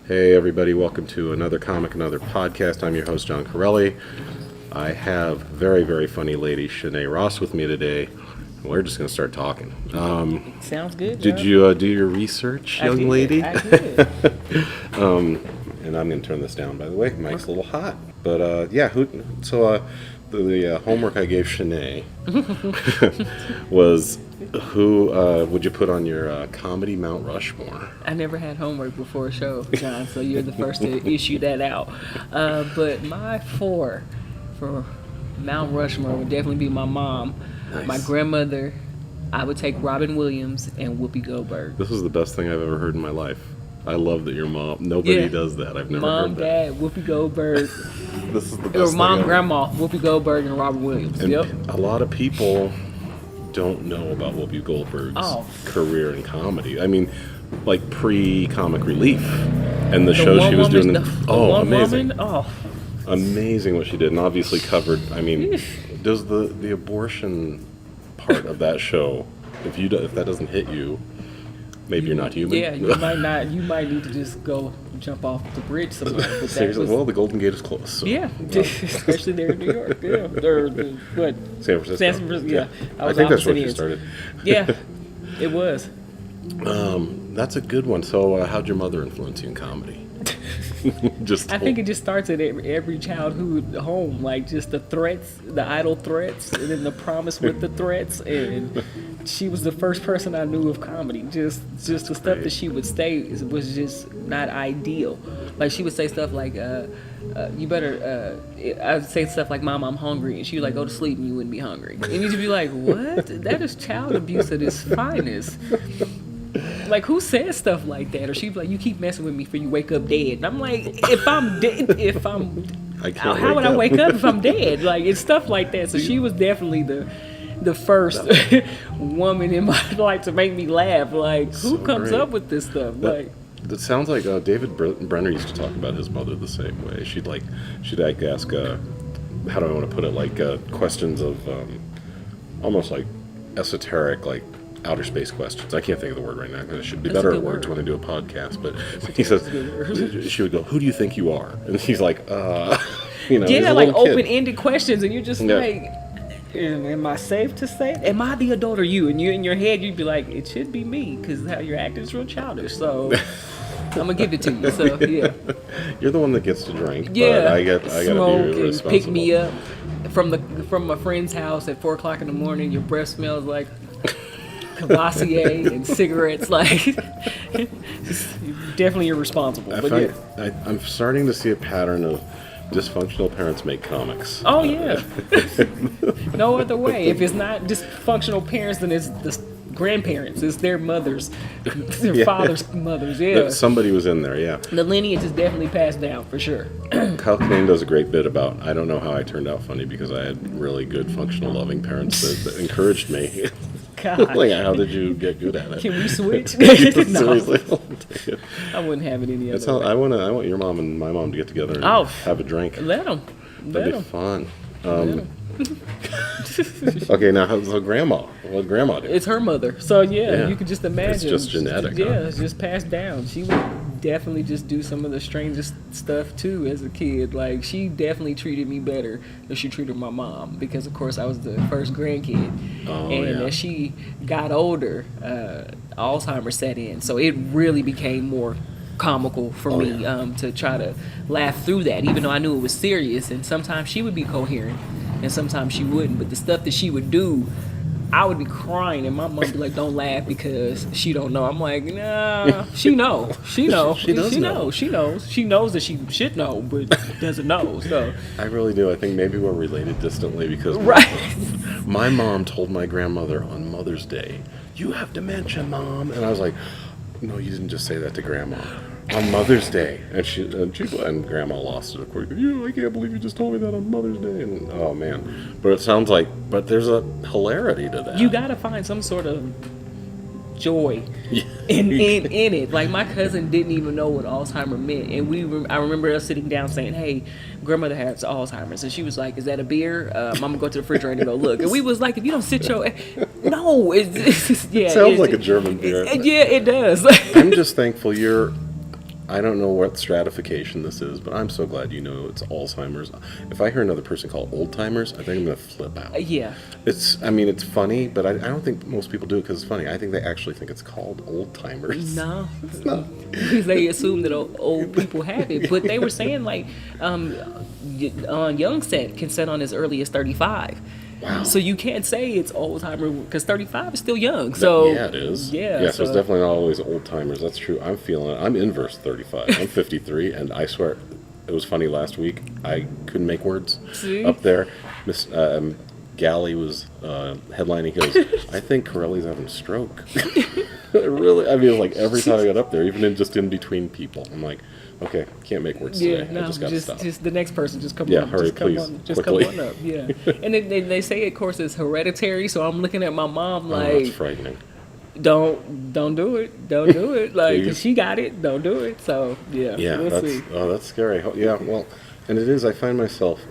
Hey everybody, welcome to another comic, another podcast. I'm your host, John Corelli. I have very, very funny lady ShaNae Ross with me today. We're just going to start talking. Sounds good. Did you do your research, young lady? I did. And I'm going to turn this down, by the way. Mic's a little hot. But the homework I gave ShaNae was who would you put on your comedy Mount Rushmore? I never had homework before a show, John, so you're the first to issue that out. But my four for Mount Rushmore would definitely be my mom, Nice. my grandmother. I would take Robin Williams and Whoopi Goldberg. This is the best thing I've ever heard in my life. I love that your mom. Nobody does that. I've never Mom, heard that. Dad, Whoopi Goldberg. This is the best Or thing mom, ever. grandma, Whoopi Goldberg, and Robin Williams. And Yep. a lot of people don't know about Whoopi Goldberg's career in comedy. I mean, like pre-Comic Relief, and the show she was doing. Amazing! Amazing what she did, and obviously covered. I mean, does the abortion part of that show? If that doesn't hit you, maybe you're not human. Yeah, you might not. You might need to just go jump off the bridge somewhere. But Seriously, well, the Golden Gate is closed. So. Yeah, especially there in New York. Yeah, or what? San Francisco. San Francisco. Yeah, I think that's where she started. Yeah, it was. That's a good one. So, how'd your mother influence you in comedy? I think it just starts at every childhood home, like just the threats, the idle threats, and then the promise with the threats. And she was the first person I knew of comedy. Just the stuff that she would say was just not ideal. Like she would say stuff like, "You better." I'd say stuff like, "Mom, I'm hungry," and she would like, "Go to sleep, and you wouldn't be hungry." And you'd be like, "What? That is child abuse at its finest." Like, who says stuff like that? Or she'd be like, "You keep messing with me for you wake up dead." And I'm like, how would I wake up if I'm dead? Like, it's stuff like that. So she was definitely the first woman in my life to make me laugh. Like, who comes up with this stuff? That sounds like David Brenner used to talk about his mother the same way. She'd ask, how do I want to put it, like questions of almost like esoteric, like outer space questions. I can't think of the word right now because I should be better at words when I do a podcast. But he says, she would go, "Who do you think you are?" And he's like, Yeah, like open-ended questions, and you're just like, am I safe to say? Am I the adult or you? And you in your head, you'd be like, it should be me because how you're acting is real childish. So I'm gonna give it to you. So yeah, you're the one that gets to drink. Yeah, but I gotta smoke be responsible. and pick me up from a friend's house at 4:00 in the morning. Your breath smells like Cavassier and cigarettes. Like, definitely irresponsible. I'm starting to see a pattern of dysfunctional parents make comics. Oh yeah. No other way. If it's not dysfunctional parents, then it's the grandparents. It's their mothers, their father's mothers. Yeah. Somebody was in there. Yeah. The lineage is definitely passed down for sure. Kyle Kinane does a great bit about, I don't know how I turned out funny because I had really good, functional, loving parents that encouraged me. God. Like, how did you get good at it? Can we switch? Seriously, I wouldn't have it any other way. I want your mom and my mom to get together and have a drink. Let them. That'd be fun. Okay, now so grandma. What grandma do? It's her mother. So yeah, you can just imagine. It's just genetic. Yeah, it's just passed down. She would definitely just do some of the strangest stuff too as a kid. Like, she definitely treated me better than she treated my mom because, of course, I was the first grandkid. As she got older, Alzheimer's set in. So it really became more comical for me to try to laugh through that, even though I knew it was serious. And sometimes she would be coherent and sometimes she wouldn't. But the stuff that she would do, I would be crying and my mom would be like, "Don't laugh because she don't know." I'm like, "Nah, she knows. She knows. She knows. She knows. She knows that she should know, but doesn't know." So I really do. I think maybe we're related distantly because my mom told my grandmother on Mother's Day, "You have dementia, Mom." And I was like, "No, you didn't just say that to Grandma. On Mother's Day." And Grandma lost it, of course. I can't believe you just told me that on Mother's Day. And oh man, but it sounds like, but there's a hilarity to that. You gotta find some sort of joy in it. Like, my cousin didn't even know what Alzheimer's meant, and I remember us sitting down saying, "Hey, grandmother has Alzheimer's," and she was like, "Is that a beer? I'm gonna go to the refrigerator and go look." And we was like, "If you don't sit your no, it's sounds like a German beer. Yeah, it does." I'm just thankful you're I don't know what stratification this is, but I'm so glad you know it's Alzheimer's. If I hear another person call old-timers, I think I'm going to flip out. Yeah. It's funny, but I don't think most people do it because it's funny. I think they actually think it's called old-timers. No. It's not. Because they assume that old people have it. But they were saying, like, young set can set on as early as 35. Wow. So you can't say it's old timer because 35 is still young. So yeah, it is. Yeah. Yeah, so it's definitely not always old timers. That's true. I'm feeling it. I'm inverse 35. I'm 53, and I swear it was funny last week. I couldn't make words up there. Miss Galley was headlining. He goes, I think Corelli's having a stroke. Really? I mean, it was like every time I got up there, even in between people, I'm like, okay, can't make words today. No, I just got to stop. Just the next person, just come on. Yeah, hurry, just come please. on, just quickly. come on up. Yeah. And they say, of course, it's hereditary. So I'm looking at my mom like, Oh, that's frightening. Don't do it. Don't do it. Like, 'cause she got it. Don't do it. So yeah. We'll see. That's scary. Yeah, well, and it is. I find myself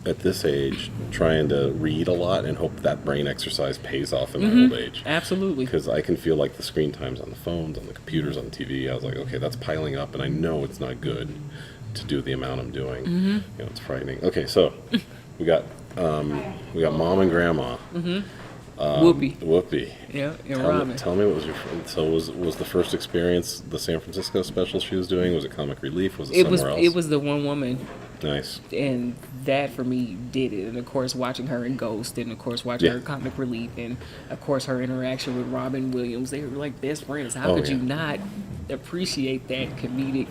at this age trying to read a lot and hope that brain exercise pays off in my old age. Absolutely. Because I can feel like the screen times on the phones, on the computers, on the TV. I was like, okay, that's piling up, and I know it's not good to do the amount I'm doing. You know, it's frightening. Okay, so we got Mom and Grandma. Whoopi. Yeah, and Robin. Tell me what was was the first experience the San Francisco special she was doing? Was it Comic Relief? Was it somewhere else? It was the one woman. Nice. And that for me did it. And of course watching her in Ghost, and of course watching her Comic Relief, and of course her interaction with Robin Williams. They were like best friends. How could you not appreciate that comedic?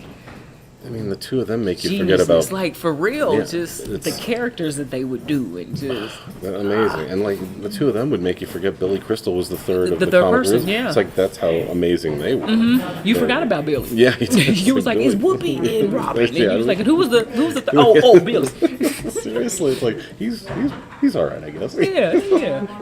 I mean, the two of them make you genius. forget about... It's like, for real, just the characters that they would do, and just... amazing. And, like, the two of them would make you forget Billy Crystal was the third of the third comic person, relief. yeah. It's like, that's how amazing they were. You forgot about Billy. Yeah. You was like, Billy. it's Whoopi and Robin. And Yeah, you was like, who was the third? Oh, Billy. Seriously, it's like, he's all right, I guess. Yeah.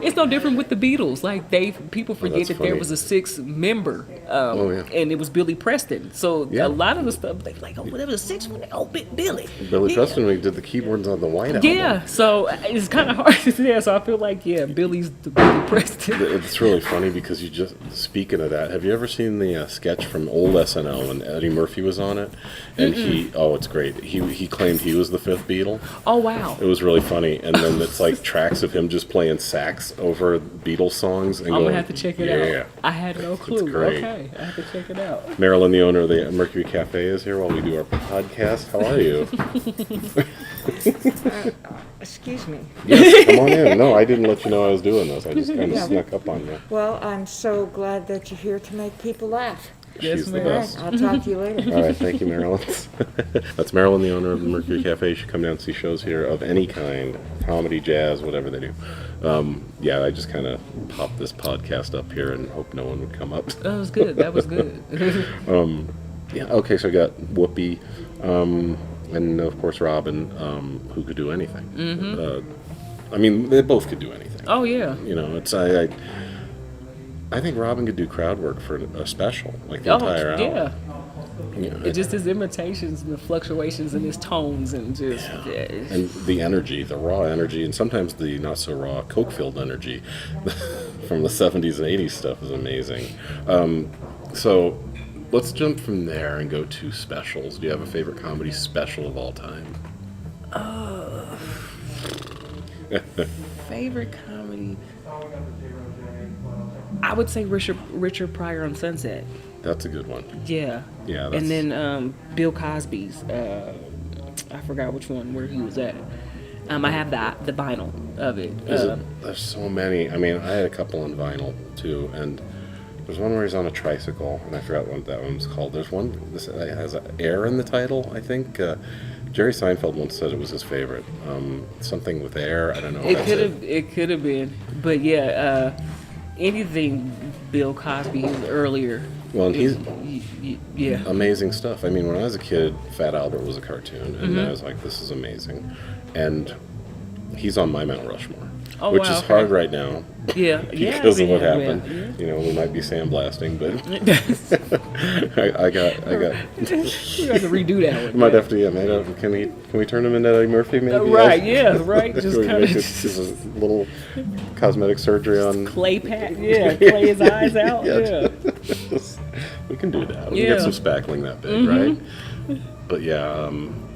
It's no different with the Beatles. Like, people forget that there was a sixth member, and it was Billy Preston. So a lot of the stuff, they like, oh, there was a sixth one. Oh, Billy. Billy Preston, we did the keyboards on the White Album. Yeah, so it's kind of hard to say. So I feel like, Billy's the Billy Preston. It's really funny because speaking of that, have you ever seen the sketch from old SNL when Eddie Murphy was on it? And it's great. He claimed he was the fifth Beatle. Oh, wow. It was really funny. And then it's like tracks of him just playing sax over Beatles songs. And I'm going to have to check it out. Yeah. I had no clue. It's great. Okay, I have to check it out. Marilyn, the owner of the Mercury Cafe, is here while we do our podcast. How are you? Excuse me. Yes, come on in. No, I didn't let you know I was doing this. I just kind of snuck up on you. Well, I'm so glad that you're here to make people laugh. She's the All right, best. I'll talk to you later. All right, thank you, Marilyn. That's Marilyn, the owner of the Mercury Cafe. You should come down and see shows here of any kind, comedy, jazz, whatever they do. I just kind of popped this podcast up here and hope no one would come up. That was good. Okay, so I got Whoopi, and of course Robin, who could do anything. I mean, they both could do anything. Oh, yeah. You know, I think Robin could do crowd work for a special, like the entire hour. Yeah. You know, Just his imitations and the fluctuations in his tones and just... And the energy, the raw energy, and sometimes the not-so-raw coke-filled energy from the 70s and 80s stuff is amazing. So let's jump from there and go to specials. Do you have a favorite comedy special of all time? Favorite comedy... I would say Richard Pryor on Sunset. That's a good one. Yeah. Yeah. And then Bill Cosby's. I forgot which one where he was at. I have the vinyl of it. There's so many. I mean, I had a couple on vinyl too, and there's one where he's on a tricycle, and I forgot what that one's called. There's one that has air in the title, I think. Jerry Seinfeld once said it was his favorite. Something with air. I don't know. It could have been, but yeah. Anything Bill Cosby was earlier. Well, and he's yeah, amazing stuff. I mean, when I was a kid, Fat Albert was a cartoon, and I was like, "This is amazing," and he's on my Mount Rushmore, which is hard right now. Yeah, because of what happened. Yeah. You know, we might be sandblasting, but I got. We have to redo that one. Might have to. Yeah, can we turn him into Eddie Murphy? Maybe. Right. Yeah. Right. Just kind of just a little cosmetic surgery on clay pat. Yeah. Clay his eyes out. Yeah. It'd we can do that. We can get some spackling that big, right? But yeah,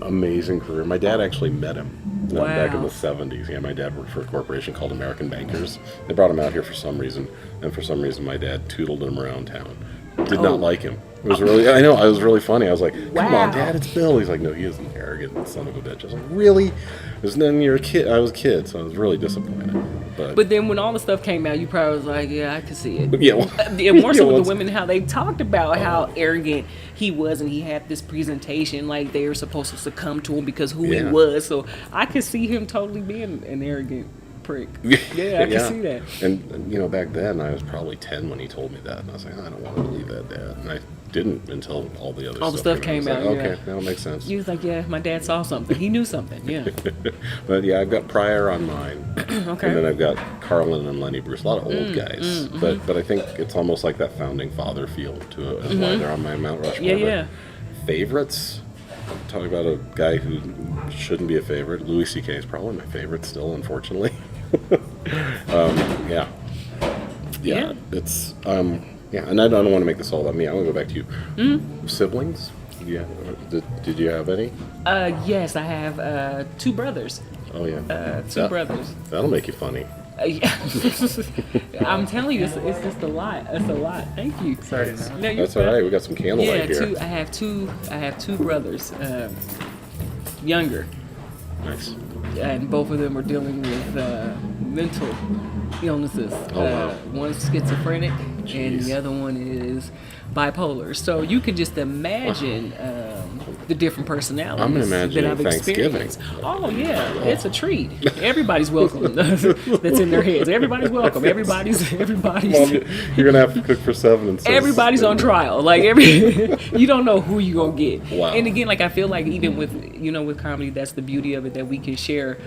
amazing career. My dad actually met him back in the 70s. Yeah, my dad worked for a corporation called American Bankers. They brought him out here for some reason, and for some reason my dad tootled him around town. Did not like him. It was really, I know, it was really funny. I was like, come on, Dad, it's Bill. He's like, no, he is an arrogant son of a bitch. I was like, really? Because then you're a kid. I was a kid, so I was really disappointed. But then when all the stuff came out, you probably was like, yeah, I could see it. Yeah. Well, and more so with the women, how they talked about how arrogant he was, and he had this presentation like they were supposed to succumb to him because who he was. So I could see him totally being an arrogant prick. Yeah, I can see that. And, you know, back then, I was probably 10 when he told me that. And I was like, I don't want to believe that, Dad. And I didn't until all the other stuff came out. Like, okay, that'll make sense. He was like, yeah, my dad saw something. He knew something, yeah. But yeah, I've got Pryor on mine. Okay. And then I've got Carlin and Lenny Bruce, a lot of old guys. But I think it's almost like that founding father feel to it. That's why they're on my Mount Rushmore. Yeah. Favorites? I'm talking about a guy who shouldn't be a favorite. Louis C.K. is probably my favorite still, unfortunately. Yeah, it's and I don't want to make this all about me. I want to go back to you. Siblings? Yeah. Did you have any? Yes, I have 2 brothers. Oh yeah. 2 brothers. That'll make you funny. Yeah. I'm telling you, it's just a lot. It's a lot. Thank you. Sorry. No, That's all right. We got some candlelight here. I have two brothers, younger. Nice. And both of them are dealing with mental illnesses. Oh, wow. One's schizophrenic, and the other one is bipolar. So you can just imagine the different personalities I'm imagining that I've Thanksgiving. experienced. Oh yeah, it's a treat. Everybody's welcome. That's in their heads. Everybody's welcome. Everybody's. Well, you're gonna have to cook for 7 and 6. Everybody's on trial. Like you don't know who you're gonna get. Wow. And again, like I feel like even with comedy, that's the beauty of it, that we can share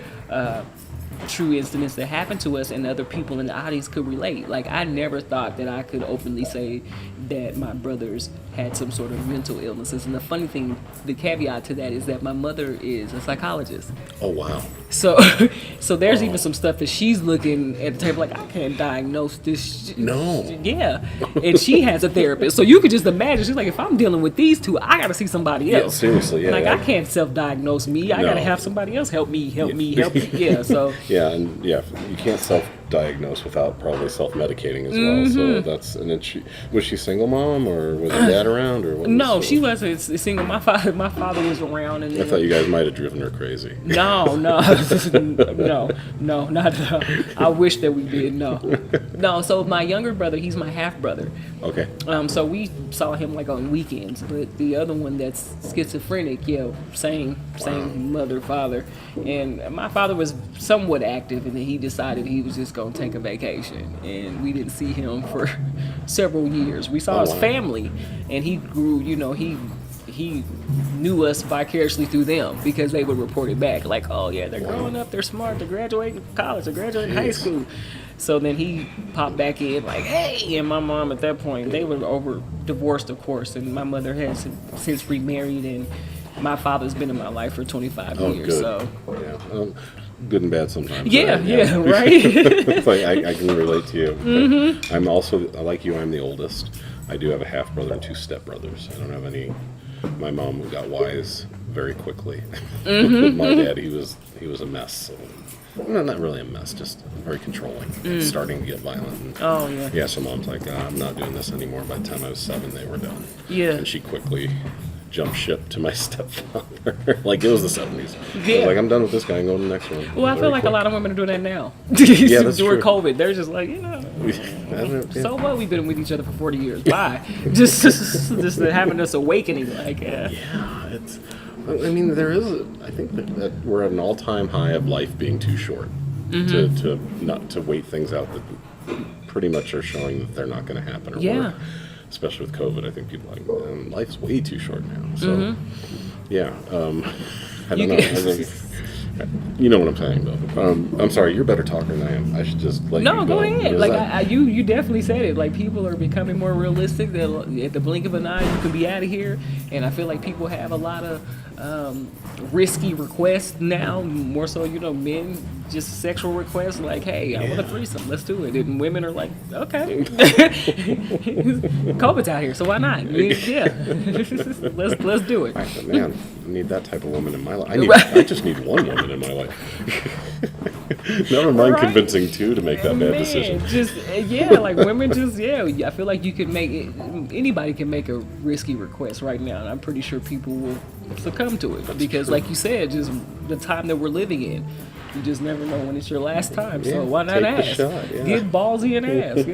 true incidents that happened to us and other people in the audience could relate. Like I never thought that I could openly say that my brothers had some sort of mental illnesses. And the funny thing, the caveat to that is that my mother is a psychologist. Oh wow. So there's even some stuff that she's looking at the table like, I can't diagnose this. No. Yeah. And she has a therapist. So you could just imagine, she's like, if I'm dealing with these two, I got to see somebody else. Yeah, seriously. Yeah. Like I can't self-diagnose me. I got to have somebody else help me. Yeah. So. Yeah, and you can't self-diagnose without probably self-medicating as well. So that's, and then was she single mom, or was her dad around, or what? No, she wasn't single. My father was around, and I thought you guys might have driven her crazy. No, not at all. I wish that we did. No. So my younger brother, he's my half brother. Okay. So we saw him like on weekends, but the other one that's schizophrenic, same mother, father, and my father was somewhat active, and then he decided he was just gonna take a vacation, and we didn't see him for several years. We saw his family, and he grew. He knew us vicariously through them because they would report it back, like, oh yeah, they're growing up, they're smart, they're graduating college, they're graduating high school. So then he popped back in like, hey, and my mom at that point, they were divorced, of course, and my mother has since remarried, and my father's been in my life for 25 years. Good. So yeah. Good and bad sometimes. Yeah, right. It's like I can relate to you. I'm also, like you, I'm the oldest. I do have a half brother and 2 stepbrothers. I don't have any. My mom got wise very quickly. My dad, he was a mess. So, not really a mess, just very controlling. Starting to get violent. And, yeah. So mom's like, I'm not doing this anymore. By the time I was 7, they were done. Yeah. And she quickly jumped ship to my stepfather. Like it was the 70s. I was like, I'm done with this guy and go to the next one. Well, I feel like a lot of women are doing that now. Yeah, that's during true. COVID, they're just like, so what? We've been with each other for 40 years. Bye. just having this awakening, like. Yeah, it's. I mean, there is. I think that we're at an all-time high of life being too short to wait things out that pretty much are showing that they're not going to happen or work. Especially with COVID, I think people are like, life's way too short now. So, I don't know. You know what I'm saying, though. I'm sorry, you're a better talker than I am. I should just let you No, go ahead. Like you you definitely said it. Like people are becoming more realistic. That at the blink of an eye, you can be out of here. And I feel like people have a lot of risky requests now. More so, men just sexual requests. Like, hey, I want a threesome. Let's do it. And women are like, okay, COVID's out here, so why not? Yeah, let's do it. Man, I need that type of woman in my life. I just need one woman in my life. Never mind convincing two to make that bad decision. Like women I feel like you could anybody can make a risky request right now, and I'm pretty sure people will succumb to it. Because like you said, just the time that we're living in, you just never know when it's your last time. So why not ask? Get ballsy and ask.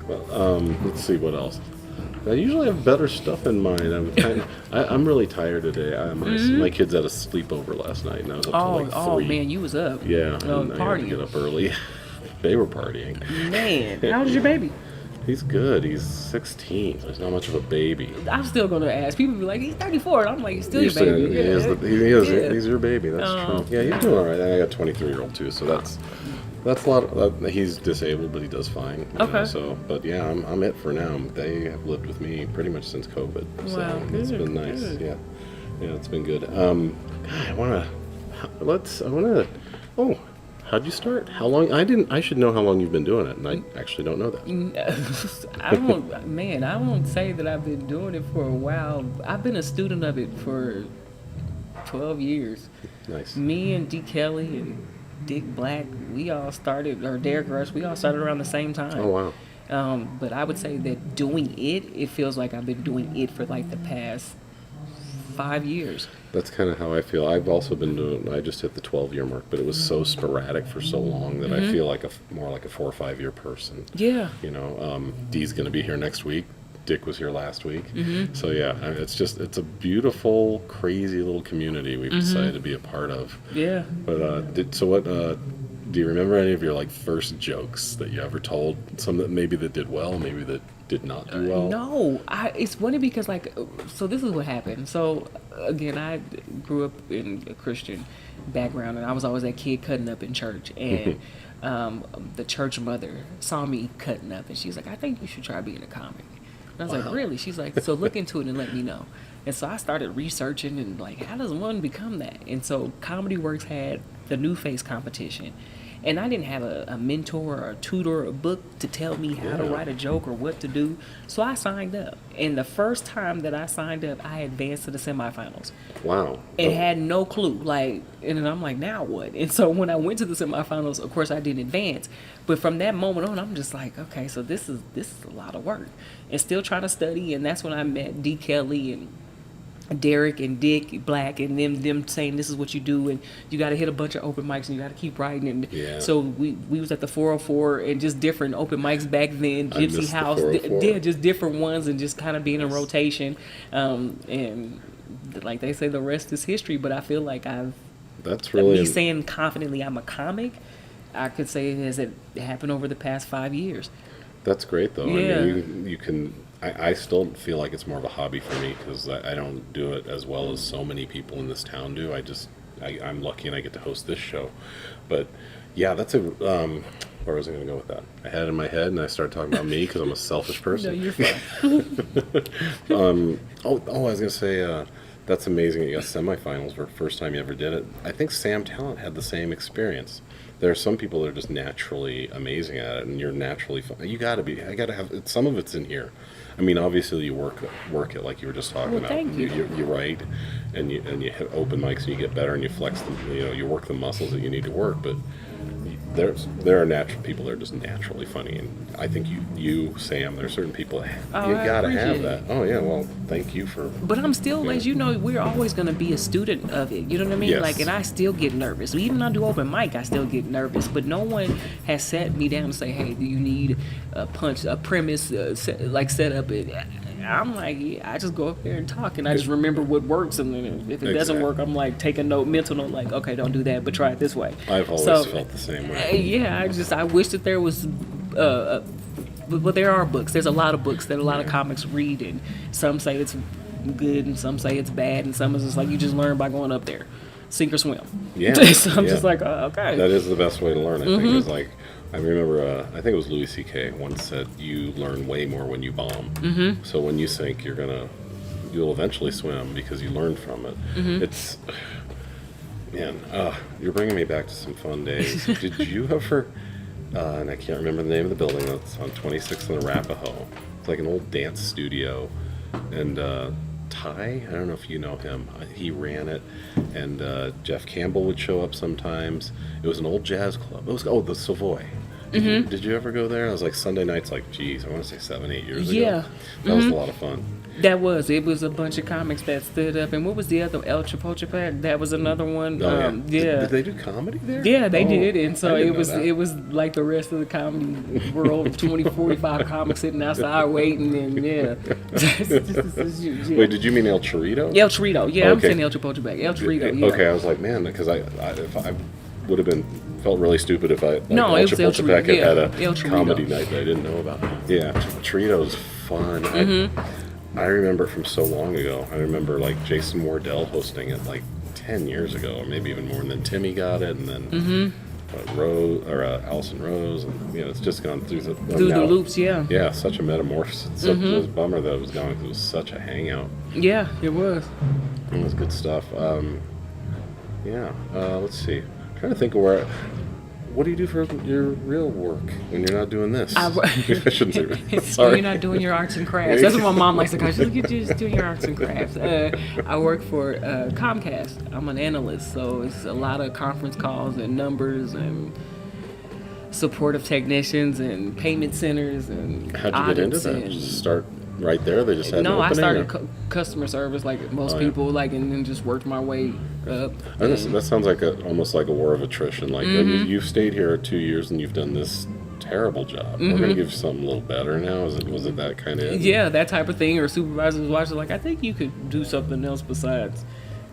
Well, let's see what else. I usually have better stuff in mind. I'm really tired today. My kids had a sleepover last night, and I was up till like 3. Oh man, you was up. Yeah, and I had to get up early. They were partying. Man, how old is your baby? He's good. He's 16, so he's not much of a baby. I'm still gonna ask. People be like, he's 34. And I'm like, he's still your baby. He is. He's your baby. That's true. Yeah, he's doing all right. I got a 23-year-old too, so that's a lot. He's disabled, but he does fine. Okay. But yeah, I'm it for now. They have lived with me pretty much since COVID. So wow, it's been nice. Good. Yeah, it's been good. Oh, how'd you start? How long? I should know how long you've been doing it, and I actually don't know that. I won't say that I've been doing it for a while. I've been a student of it for 12 years. Nice. Me and D. Kelly and Dick Black, we all started, or Derek Rush, we all started around the same time. Oh, wow. But I would say that doing it feels like I've been doing it for like the past 5 years. That's kind of how I feel. I've also been doing, I just hit the 12-year mark, but it was so sporadic for so long that I feel like more like a 4 or 5 year person. Yeah. Dee's going to be here next week. Dick was here last week. So yeah, it's a beautiful, crazy little community we've decided to be a part of. Yeah. But do you remember any of your first jokes that you ever told? Some that did well, maybe that did not do well? No, it's funny because so this is what happened. So again, I grew up in a Christian background, and I was always that kid cutting up in church, and the church mother saw me cutting up, and she's like, I think you should try being a comic. And I was like, really? She's like, so look into it and let me know. And so I started researching and how does one become that? And so Comedy Works had the New Face competition. And I didn't have a mentor or a tutor or a book to tell me how to write a joke or what to do. So I signed up. And the first time that I signed up, I advanced to the semifinals. Wow. And had no clue. And then I'm like, now what? And so when I went to the semifinals, of course I didn't advance. But from that moment on, I'm just like, okay, so this is a lot of work. And still trying to study. And that's when I met D. Kelly and Derek and Dick Black, and them saying this is what you do, and you got to hit a bunch of open mics, and you got to keep writing. And so we was at the 404 and just different open mics back then, Gypsy House, just different ones, and just kind of being in rotation. And like they say, the rest is history. But I feel like saying confidently I'm a comic, I could say it happened over the past 5 years. That's great, though. Yeah. I mean, you can. I still feel like it's more of a hobby for me because I don't do it as well as so many people in this town do. I'm lucky and I get to host this show. But yeah, that's where was I going to go with that? I had it in my head and I started talking about me because I'm a selfish person. No, you're fine. I was going to say that's amazing. You got semifinals for the first time you ever did it. I think Sam Talent had the same experience. There are some people that are just naturally amazing at it, and you're naturally fun. You got to be. I got to have some of it's in here. I mean, obviously you work it like you were just talking about. Thank you. You write, and you hit open mics, and you get better, and you flex them. You work the muscles that you need to work. But there are natural people that are just naturally funny, and I think you Sam, there are certain people that you got to have that. Oh yeah, well, thank you for. But I'm still, as you know, we're always going to be a student of it. You know what I mean? Yes. And I still get nervous. Even when I do open mic, I still get nervous. But no one has sat me down and say, "Hey, do you need a premise, set up it?" I'm like, yeah, I just go up there and talk, and I just remember what works, and then if it doesn't work, I'm like, take a mental note, like, okay, don't do that, but try it this way. I've always felt the same way. Yeah, I wish that there was, but there are books. There's a lot of books that a lot of comics read, and some say it's good, and some say it's bad, and some is just like you just learn by going up there. sink or swim. Yeah. So I'm just like, okay. That is the best way to learn, I think, is like, I remember, I think it was Louis C.K. once said, you learn way more when you bomb. Mm-hmm. So when you sink, you'll eventually swim because you learn from it. Mm-hmm. It's, man, you're bringing me back to some fun days. Did you ever, and I can't remember the name of the building, it's on 26th and Arapahoe. It's like an old dance studio. And Ty, I don't know if you know him, he ran it, and Jeff Campbell would show up sometimes. It was an old jazz club. It was, the Savoy. Did you ever go there? It was like Sunday nights, like, geez, I want to say 7-8 years ago. That was a lot of fun. It was a bunch of comics that stood up. And what was the other? El Chapultepec? That was another one. Did they do comedy there? Yeah, they did. And so it was like the rest of the comedy world, 20, 45 comics sitting outside waiting. And Wait, did you mean El Chorrito? El Chorrito. Yeah, I'm saying El Chapultepec. El Chorrito, yeah. Okay, I was like, man, because if I would have felt really stupid if El Chapultepec had a comedy night that I didn't know about. Yeah, Chorrito's fun. I remember it from so long ago. I remember like Jason Wardell hosting it like 10 years ago, or maybe even more. And then Timmy got it, and then Allison Rose, and it's just gone through the loops. Yeah, such a metamorphosis. It was a bummer that it was gone because it was such a hangout. Yeah, it was. It was good stuff. Let's see. I'm trying to think of what do you do for your real work when you're not doing this? I shouldn't say that. Sorry. You're not doing your arts and crafts. That's what my mom likes to call it. She's like, you're just doing your arts and crafts. I work for Comcast. I'm an analyst, so it's a lot of conference calls and numbers and supportive technicians and payment centers and how'd you get into that? Just start right there? They just had an opening? I started customer service like most people, and then just worked my way up. That sounds like almost like a war of attrition. Like you've stayed here 2 years and you've done this terrible job. We're going to give you something a little better now. Was it that kind of? Yeah, that type of thing. Or supervisors watching like, I think you could do something else besides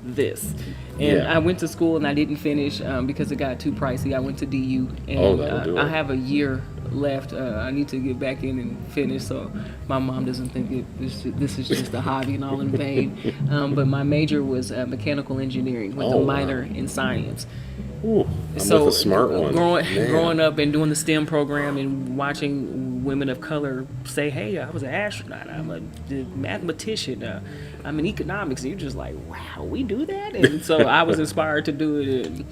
this. And I went to school and I didn't finish because it got too pricey. I went to DU and I have a year left. I need to get back in and finish so my mom doesn't think this is just a hobby and all in vain. But my major was mechanical engineering with a minor in science. Ooh, I'm with a smart one. Growing up and doing the STEM program and watching women of color say, hey, I was an astronaut, I'm a mathematician, I'm in economics, and you're just like, wow, we do that? And so I was inspired to do it and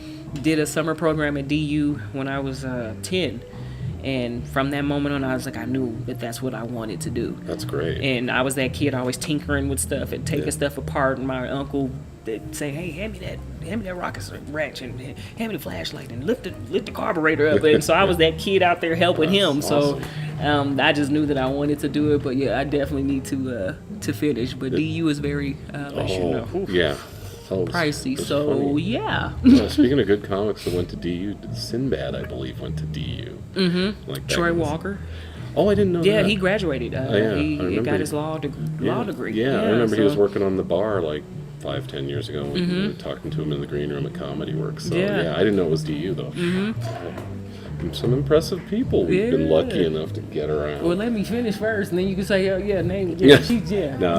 did a summer program at DU when I was 10. And from that moment on, I was like, I knew that that's what I wanted to do. That's great. And I was that kid always tinkering with stuff and taking stuff apart. And my uncle would say, hey, hand me that rocket wrench and hand me the flashlight and lift the carburetor up. And so I was that kid out there helping him. Awesome. So I just knew that I wanted to do it. But yeah, I definitely need to finish. But DU is very, yeah. Pricey, so funny. Yeah. Speaking of good comics that went to DU, Sinbad, I believe, went to DU. Mm-hmm. Like Troy Walker. Oh, I didn't know that. Yeah, he graduated. He got his law degree. Yeah, I remember he was working on the bar like 5-10 years ago when we were talking to him in the green room at Comedy Works. So I didn't know it was DU though. Some impressive people we've been lucky enough to get around. Well, let me finish first, and then you can say, name. No,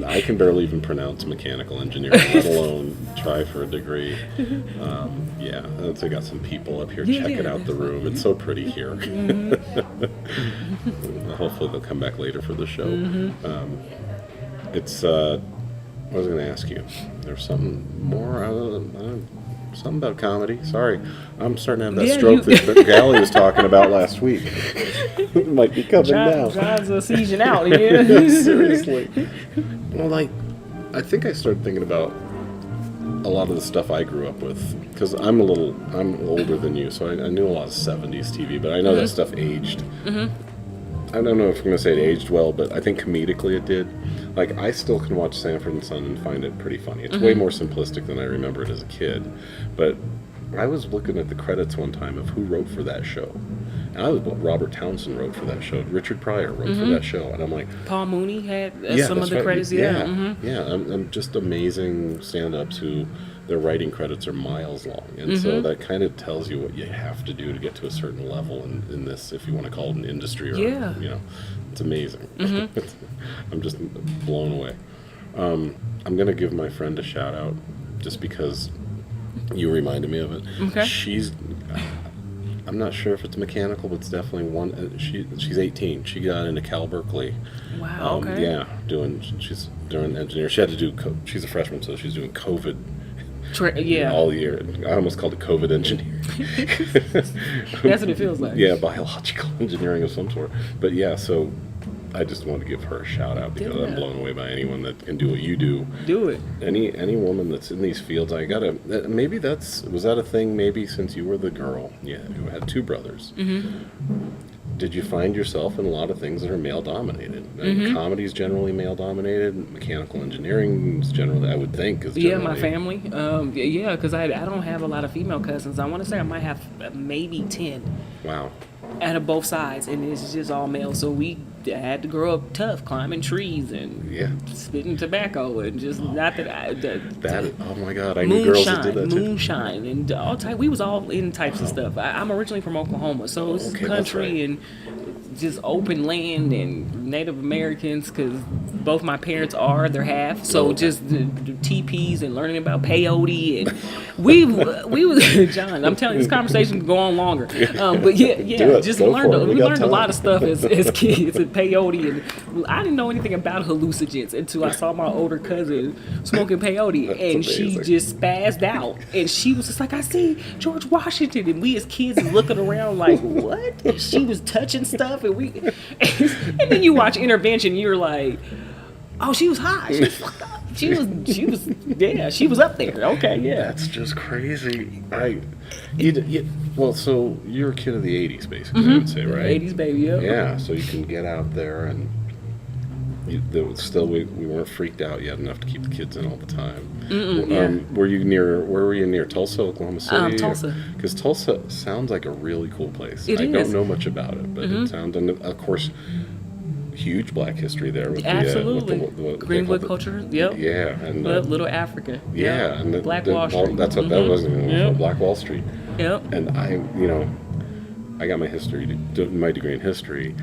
I can barely even pronounce mechanical engineering, let alone try for a degree. I got some people up here checking out the room. It's so pretty here. Hopefully they'll come back later for the show. I was going to ask you. There's something more. Something about comedy. Sorry, I'm starting to have that stroke that Gally was talking about last week. It might be coming now. John's seizing out. Seriously. Well, I think I started thinking about a lot of the stuff I grew up with because I'm older than you, so I knew a lot of 70s TV, but I know that stuff aged. I don't know if I'm going to say it aged well, but I think comedically it did. Like, I still can watch Sanford and Son and find it pretty funny. It's way more simplistic than I remember it as a kid. But I was looking at the credits one time of who wrote for that show. And Robert Townsend wrote for that show. Richard Pryor wrote for that show. And I'm like... Paul Mooney had some of the credits. I'm just amazing stand-ups who... Their writing credits are miles long, and so that kind of tells you what you have to do to get to a certain level in this, if you want to call it an industry, or it's amazing. I'm just blown away. I'm gonna give my friend a shout out just because you reminded me of it. Okay. I'm not sure if it's mechanical, but it's definitely one. She's 18. She got into Cal Berkeley. Wow. Okay. Yeah, she's doing engineering. She had to do. She's a freshman, so she's doing COVID. All year. I almost called it COVID engineering. That's what it feels like. Yeah, biological engineering of some sort. But yeah, so I just want to give her a shout out because I'm blown away by anyone that can do what you do. Do it. Any woman that's in these fields, maybe was that a thing? Maybe since you were the girl, who had two brothers. Mm-hmm. Did you find yourself in a lot of things that are male dominated? Comedy's generally male dominated. Mechanical engineering is generally, I would think, is generally. Yeah, my family. Because I don't have a lot of female cousins. I want to say I might have maybe 10. Wow. Out of both sides, and it's just all male. So we had to grow up tough, climbing trees and spitting tobacco, and just oh my God, I knew girls that did that too. Moonshine, and all type. We was all in types of stuff. I'm originally from Oklahoma, so it's country and just open land and Native Americans, because both my parents are, they're half. So just the teepees and learning about peyote, and we was John. I'm telling you, this conversation can go on longer. But just learned a lot of stuff as kids and peyote, and I didn't know anything about hallucinogens until I saw my older cousin smoking peyote, and she just spazzed out, and she was just like, I see George Washington, and we as kids looking around like, what? And she was touching stuff, and and then you watch Intervention, you're like, oh, she was high. She was fucked up. She was up there. Okay, yeah. That's just crazy. Well, so you're a kid of the 80s, basically, I would say, right? 80s baby, yeah. Yeah, so you can get out there and we weren't freaked out yet enough to keep the kids in all the time. Where were you near Tulsa, Oklahoma City? Tulsa. Because Tulsa sounds like a really cool place. I don't know much about it, but it sounds, and of course, huge Black history there. With absolutely. The Greenwood culture, yep. Yeah. And Little Africa. Yeah. Yep. And Black Wall Street. That's what that was, Black Wall Street. Yep. And I got my degree in history,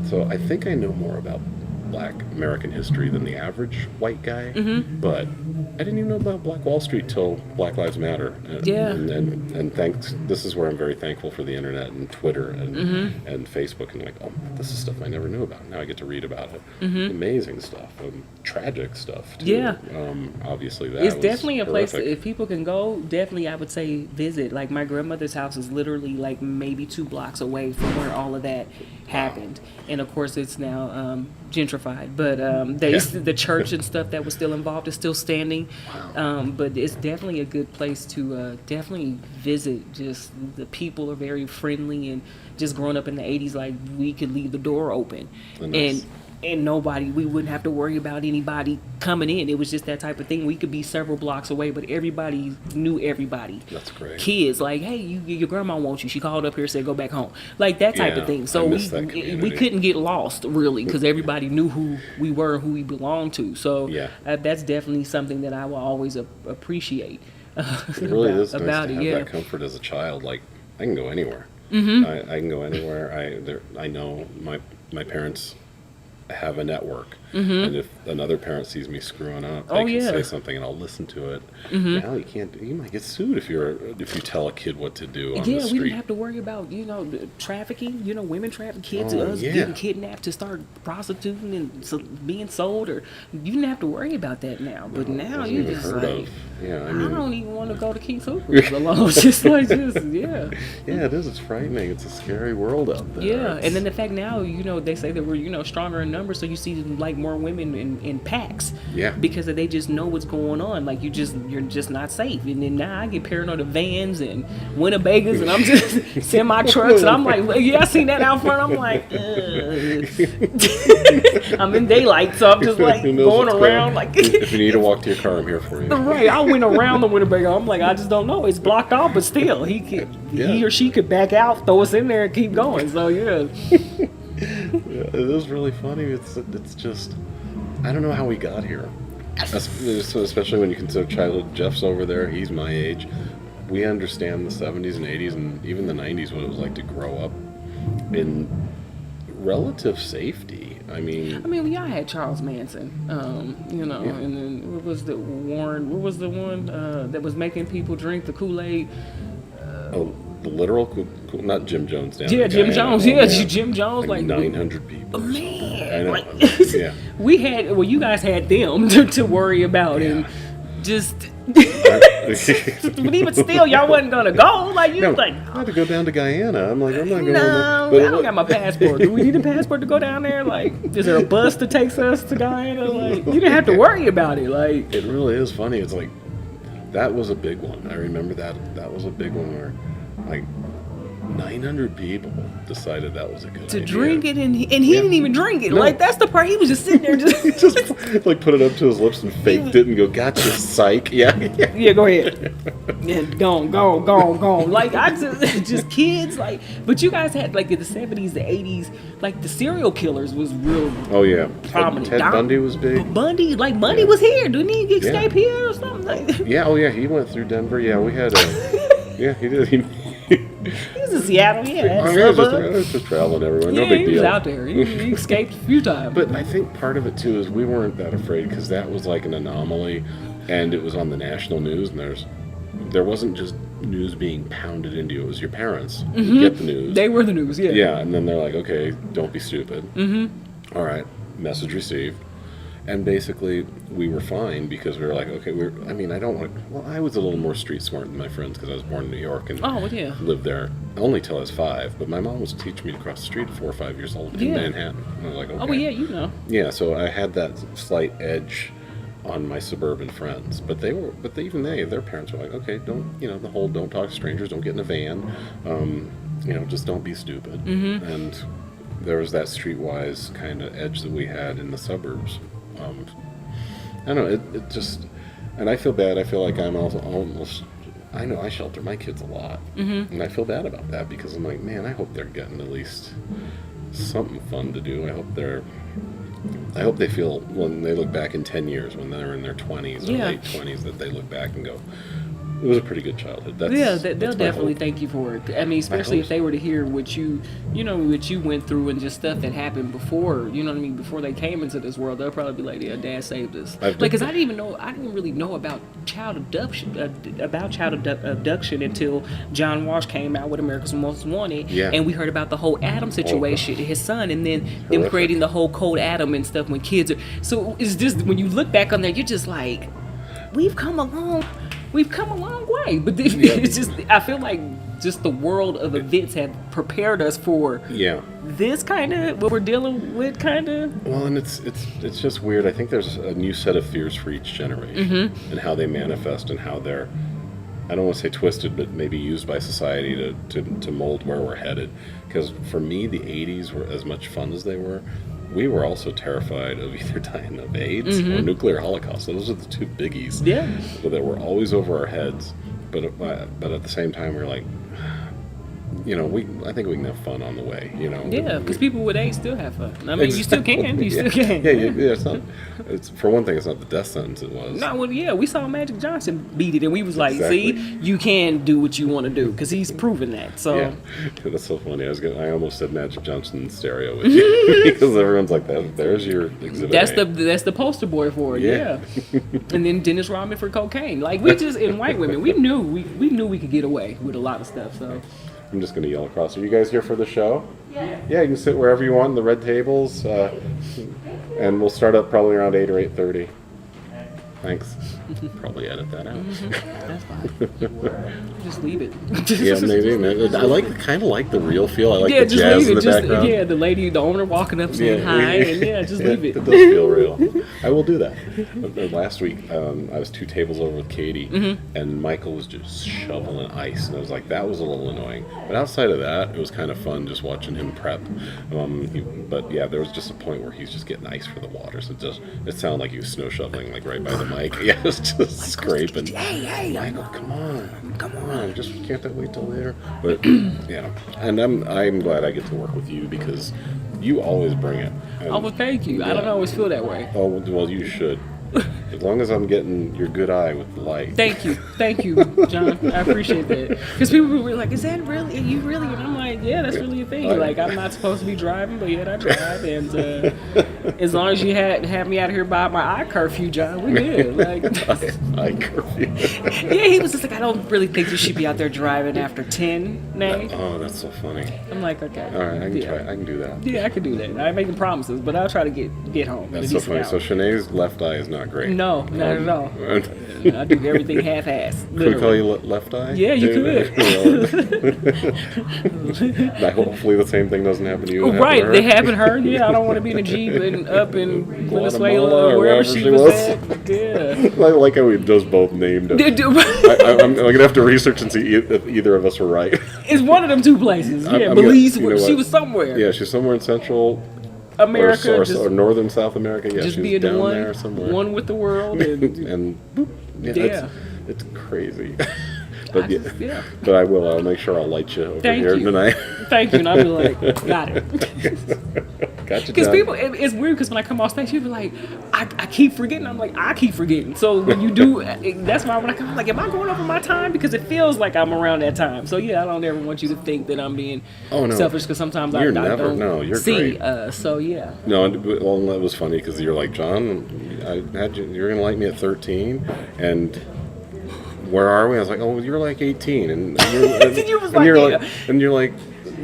so I think I know more about Black American history than the average white guy, but I didn't even know about Black Wall Street till Black Lives Matter. And this is where I'm very thankful for the internet and Twitter and Facebook, and like, oh, this is stuff I never knew about. Now I get to read about it. Amazing stuff, tragic stuff too. Yeah. Obviously that it's was definitely a horrific. place, if people can go, definitely I would say visit. Like my grandmother's house is literally like maybe 2 blocks away from where all of that happened. And of course it's now gentrified, but the church and stuff that was still involved is still standing. Wow. But it's definitely a good place to definitely visit. Just the people are very friendly, and just growing up in the 80s, like we could leave the door open, and we wouldn't have to worry about anybody coming in. It was just that type of thing. We could be several blocks away, but everybody knew everybody. That's great. Kids, like, hey, your grandma wants you. She called up here and said, go back home. Like that type of thing. So we couldn't get lost, really, because everybody knew who we were, who we belonged to. So that's definitely something that I will always appreciate. It really is nice to have that comfort as a child. Like, I can go anywhere. I can go anywhere. I know my parents have a network, and if another parent sees me screwing up, they can say something and I'll listen to it. Now you can't. You might get sued if you tell a kid what to do on the street. We didn't have to worry about trafficking. Women trafficking kids, getting kidnapped to start prostituting and being sold, or you didn't have to worry about that now. But now you just like, I don't even want to go to Keith Hooper's alone. Just like this, yeah, it is. It's frightening. It's a scary world out there. Yeah, and then the fact now, they say that we're stronger in numbers, so you see like more women in packs. Yeah. Because they just know what's going on. Like you're just not safe. And then now I get paranoid of vans and Winnebagas, and I'm just semi trucks, and I'm like, I seen that out front. I'm like, I'm in daylight, so I'm just like going around. Like, if you need to walk to your car, I'm here for you. Right. I went around the Winnebago. I'm like, I just don't know. It's blocked off, but still, he or she could back out, throw us in there, and keep going. So it is really funny. It's just, I don't know how we got here. Especially when you consider childhood. Jeff's over there. He's my age. We understand the 70s and 80s and even the 90s, what it was like to grow up in relative safety. I mean, we all had Charles Manson, and then what was the Warren? What was the one that was making people drink the Kool-Aid? The literal, not Jim Jones. Down Yeah, Jim Jones. Yeah, Jim Jones. Like 900 people. Man, I know. Yeah. You guys had them to worry about, and just. But even still, y'all wasn't gonna go. Like you, I had to go down to Guyana. I'm like, I'm not going. No, I don't got my passport. Do we need a passport to go down there? Like, is there a bus that takes us to Guyana? Like, you didn't have to worry about it. Like, it really is funny. It's like that was a big one. I remember that was a big one where, like, 900 people decided that was a good idea. To drink it, and he didn't even drink it. No. Like, that's the part. He was just sitting there, just like put it up to his lips and faked it and go, gotcha, psych. Yeah, go ahead. Yeah, go. Like, I just kids. Like, but you guys had, like, in the 70s, the 80s, like, the serial killers was real. Oh yeah, prominent. Ted Bundy was big. Bundy was here. Didn't he escape here or something? Like, yeah. Oh yeah, he went through Denver. Yeah, we had. Yeah, he did. He was in Seattle, yeah. I was just traveling everywhere. No big deal. He was out there. He escaped a few times. But I think part of it too is we weren't that afraid because that was like an anomaly, and it was on the national news, and there wasn't just news being pounded into you. It was your parents who get the news. They were the news, yeah. Yeah, and then they're like, okay, don't be stupid. Mm-hmm. All right, message received. And basically, we were fine because we were like, okay, I was a little more street smart than my friends because I was born in New York and lived there only till I was 5. But my mom was teaching me to cross the street at 4 or 5 years old in Manhattan. And I was like, okay. Oh, yeah, you know. Yeah, so I had that slight edge on my suburban friends. But even their parents were like, okay, don't talk to strangers, don't get in a van, just don't be stupid. Mm-hmm. And there was that streetwise kind of edge that we had in the suburbs. I don't know, it just, and I feel bad. I feel like I'm almost, I know I shelter my kids a lot, and I feel bad about that because I'm like, man, I hope they're getting at least something fun to do. I hope they feel when they look back in 10 years, when they're in their 20s or late 20s, that they look back and go, it was a pretty good childhood. They'll definitely thank you for it. I mean, especially if they were to hear what you went through and just stuff that happened before, before they came into this world. They'll probably be like, yeah, Dad saved us. Because I didn't really know about child abduction, until John Walsh came out with America's Most Wanted, and we heard about the whole Adam situation, his son, and then them creating the whole Code Adam and stuff when kids are. So it's just when you look back on that, you're just like, we've come a long way, but it's just, I feel like just the world of events have prepared us for this kind of what we're dealing with, kind of. Well, and it's just weird. I think there's a new set of fears for each generation and how they manifest and how they're, I don't want to say twisted, but maybe used by society to mold where we're headed. Because for me, the 80s were as much fun as they were. We were also terrified of either dying of AIDS or nuclear holocaust. So those are the two biggies that were always over our heads. But at the same time, we're like, I think we can have fun on the way. Yeah, because people with AIDS still have fun. I mean, you still can. You still can. Yeah. It's not. It's for one thing, it's not the death sentence. It was. No, well, we saw Magic Johnson beat it, and we was like, see, you can do what you want to do because he's proven that. So that's so funny. I almost said Magic Johnson in stereo with you because everyone's like, there's your exhibit. That's the poster boy for it. Yeah. And then Dennis Rodman for cocaine. Like we just in white women, we knew we could get away with a lot of stuff. So. I'm just going to yell across. Are you guys here for the show? Yeah. Yeah, you can sit wherever you want in the red tables. And we'll start up probably around 8 or 8:30. Thanks. Probably edit that out. That's fine. Just leave it. Maybe. I kind of like the real feel. I like the jazz in the background. Yeah, the owner walking up saying hi, and just leave it. It does feel real. I will do that. Last week, I was 2 tables over with Katie, and Michael was just shoveling ice, and I was like, that was a little annoying. But outside of that, it was kind of fun just watching him prep. But yeah, there was just a point where he's just getting ice for the water, so it sounded like he was snow shoveling like right by the mic. Yeah, it was just scraping. Hey, Michael, come on, just can't wait till later. But yeah, and I'm glad I get to work with you because you always bring it. Well, thank you. I don't always feel that way. Oh well, you should. As long as I'm getting your good eye with the light. Thank you, John. I appreciate that. Because people were like, "Is that really? Are you really?" And I'm like, "Yeah, that's really a thing. Like, I'm not supposed to be driving, but yet I drive. And as long as you had me out here by my eye curfew, John, we good." Like, eye curfew. Yeah, he was just like, "I don't really think you should be out there driving after 10, Nay." Oh, that's so funny. I'm like, okay. All right, I can try. I can do that. Yeah, I can do that. I ain't making promises, but I'll try to get home. That's so funny. So ShaNae's left eye is not great. No, not at all. I do everything half-assed. Could we call you left eye? Yeah, you could. Hopefully the same thing doesn't happen to you. Right, they happened to her. Yeah, I don't want to be in a Jeep and up in Venezuela or wherever she was at. Yeah. I like how we just both named it. I'm going to have to research and see if either of us were right. It's one of them two places. Yeah, Belize, she was somewhere. Yeah, she's somewhere in Central America, or Northern South America. Yeah, just she's being down one, there somewhere. One with the world, and boop, yeah. It's crazy. But I'll make sure I'll light you over Thank here you. tonight. Thank you, and I'll be like, got it. Gotcha. Because people, it's weird because when I come off stage, people are like, I keep forgetting. I'm like, I keep forgetting. So when you do, that's why when I come, I'm like, am I going over my time? Because it feels like I'm around that time. So yeah, I don't ever want you to think that I'm being selfish because sometimes I don't see. So yeah. No, well, that was funny because you're like, John, you're going to like me at 13, and where are we? I was like, oh, you're like 18, and you're like,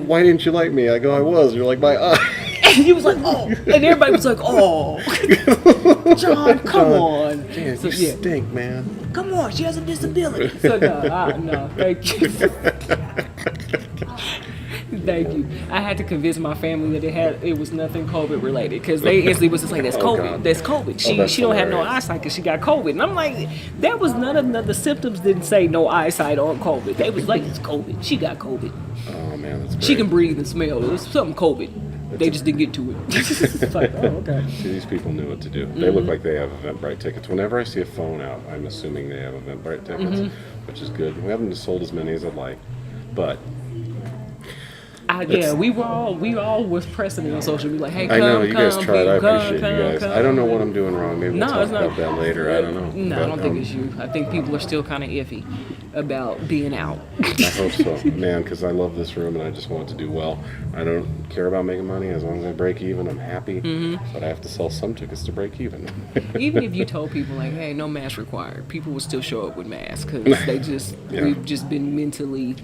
why didn't you like me? I go, I was. You're like, my eye. And he was like, oh, and everybody was like, oh, John, come on. Man, so, you stink, man. Come on, she has a disability. So no, thank you. Thank you. I had to convince my family that it was nothing COVID related because they instantly was just like, that's COVID. God. That's COVID. She don't have no eyesight because she got COVID. And I'm like, that was none of the symptoms didn't say no eyesight on COVID. They was like, it's COVID. She got COVID. Oh man, that's great. She can breathe and smell. It was something COVID. They just didn't get to it. It's like, oh, okay. See, these people knew what to do. They look like they have Eventbrite tickets. Whenever I see a phone out, I'm assuming they have Eventbrite tickets, which is good. We haven't sold as many as I'd like, but we all was pressing it on social media, like, hey, come, I know, you guys tried. I appreciate you guys. Come. I don't know what I'm doing wrong. Maybe we'll talk about that later. I don't know. No, I don't think it's you. I think people are still kind of iffy about being out. I hope so, man, because I love this room and I just want it to do well. I don't care about making money. As long as I break even, I'm happy. But I have to sell some tickets to break even. Even if you told people, like, hey, no mask required, people will still show up with masks because they just, we've just been mentally...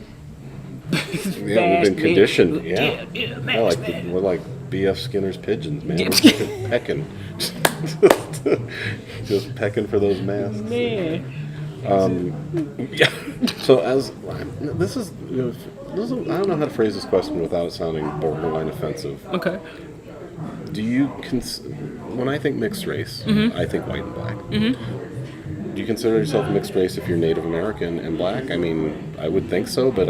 we've been conditioned. We're like B.F. Skinner's pigeons, man. We're just pecking, just pecking for those masks. Man. So this is I don't know how to phrase this question without it sounding borderline offensive. Okay. Do you when I think mixed race, I think white and black. Do you consider yourself mixed race if you're Native American and black? I mean, I would think so, but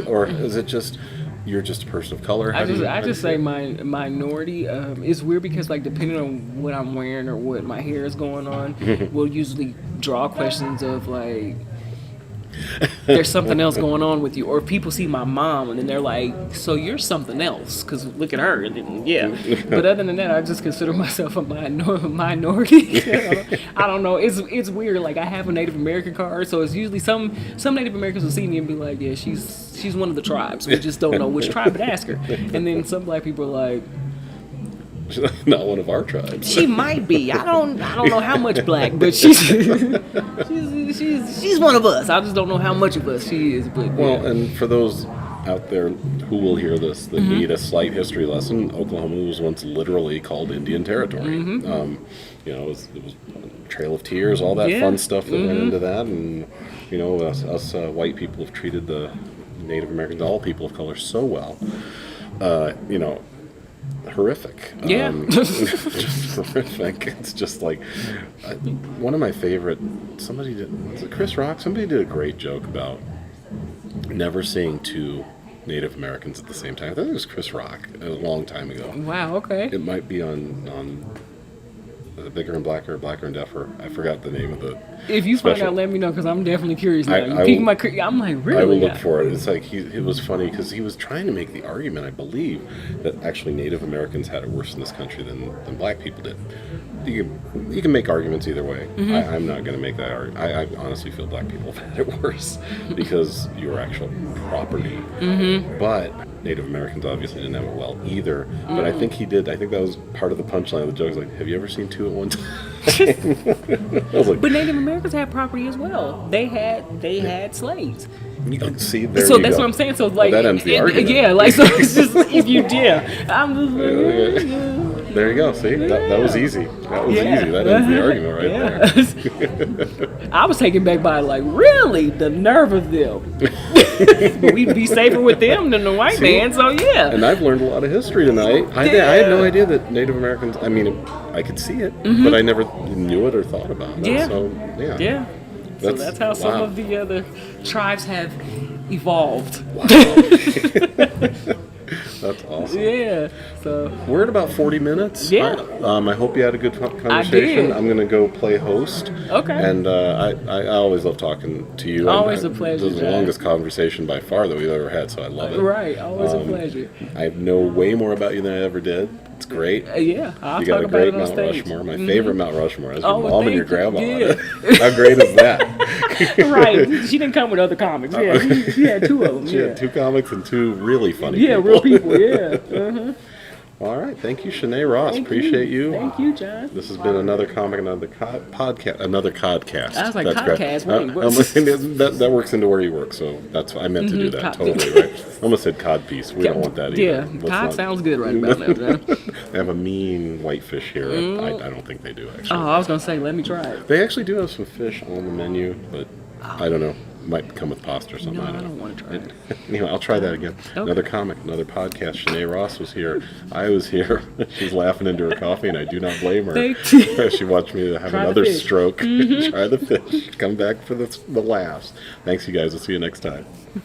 or is it just you're just a person of color? I just say minority. It's weird because, like, depending on what I'm wearing or what my hair is going on, we'll usually draw questions of like, there's something else going on with you, or people see my mom and then they're like, so you're something else because look at her. And then, but other than that, I just consider myself a minority. I don't know, it's weird. Like, I have a Native American card, so it's usually some Native Americans will see me and be like, yeah, she's one of the tribes, we just don't know which tribe, but ask her. And then some black people are like, not one of our tribes. She might be. I don't know how much black, but she's one of us. I just don't know how much of us she is. But and for those out there who will hear this that need a slight history lesson, Oklahoma was once literally called Indian Territory. It was Trail of Tears, all that fun stuff that went into that, and us white people have treated the Native Americans, all people of color, so well. Horrific. Just horrific. It's just like one of my favorite. Was it Chris Rock? Somebody did a great joke about never seeing two Native Americans at the same time. I think it was Chris Rock a long time ago. Wow. Okay. It might be on Bigger and Blacker, Blacker and Deafer. I forgot the name of the If you special. find out, let me know, because I'm definitely curious now. I You pique will- my I'm like, really? I will look for it. It's like it was funny because he was trying to make the argument, I believe, that actually Native Americans had it worse in this country than black people did. You can make arguments either way. I'm not going to make that argument. I honestly feel black people have had it worse because you were actual property. But Native Americans obviously didn't have it well either. But I think he did. I think that was part of the punchline of the joke. Like, have you ever seen two at one time? I was like, But Native Americans had property as well. They had slaves. see, there So you that's go. what I'm saying. So like, that ends the argument. Yeah, like so it's just if you I'm just like, There you go. See, that was easy. That was easy. That ends the argument right there. I was taken back by like, really, the nerve of them. But we'd be safer with them than the white man. So yeah. And I've learned a lot of history tonight. I had no idea that Native Americans. I mean, I could see it, but I never knew it or thought about it. Yeah. So yeah. Yeah. So that's how some of the other tribes have evolved. That's awesome. Yeah. So We're at about 40 minutes. Yeah. I hope you had a good conversation. I did. I'm going to go play host. Okay. And I always love talking to you. Always a pleasure, This is the Jack. longest conversation by far that we've ever had, so I love it. right, always a pleasure. I know way more about you than I ever did. It's great. Yeah, I'll You talk got a about great it on Mount stage. Rushmore. My favorite Mount Rushmore is your Oh, well, mom and your thank grandma. you. On it. How great is that? Right, she didn't come with other comics. Yeah, she had two of them. She had two comics and two really funny Yeah, people. real people. Yeah. All right. Thank you, ShaNae Ross. Appreciate you. Thank you, John. This has been another comic, another podcast, another codcast. I was like, That's podcast? great. Wait, that works into where you work, so that's I meant to do that Cod- totally right. I almost said cod piece. We don't want that either. Yeah, Let's cod not- sounds good right about now, John. They have a mean whitefish here. I don't think they do actually. Oh, I was gonna say, let me try it. They actually do have some fish on the menu, but I don't know. Might come with pasta or something. No, I I don't know. don't want to try it. Anyway, I'll try that again. Okay. Another comic, another podcast. ShaNae Ross was here. I was here. She's laughing into her coffee, and I do not blame her. Thank you. She watched me have Try the another fish. stroke. Try the fish. Come back for the laughs. Thanks, you guys. We'll see you next time.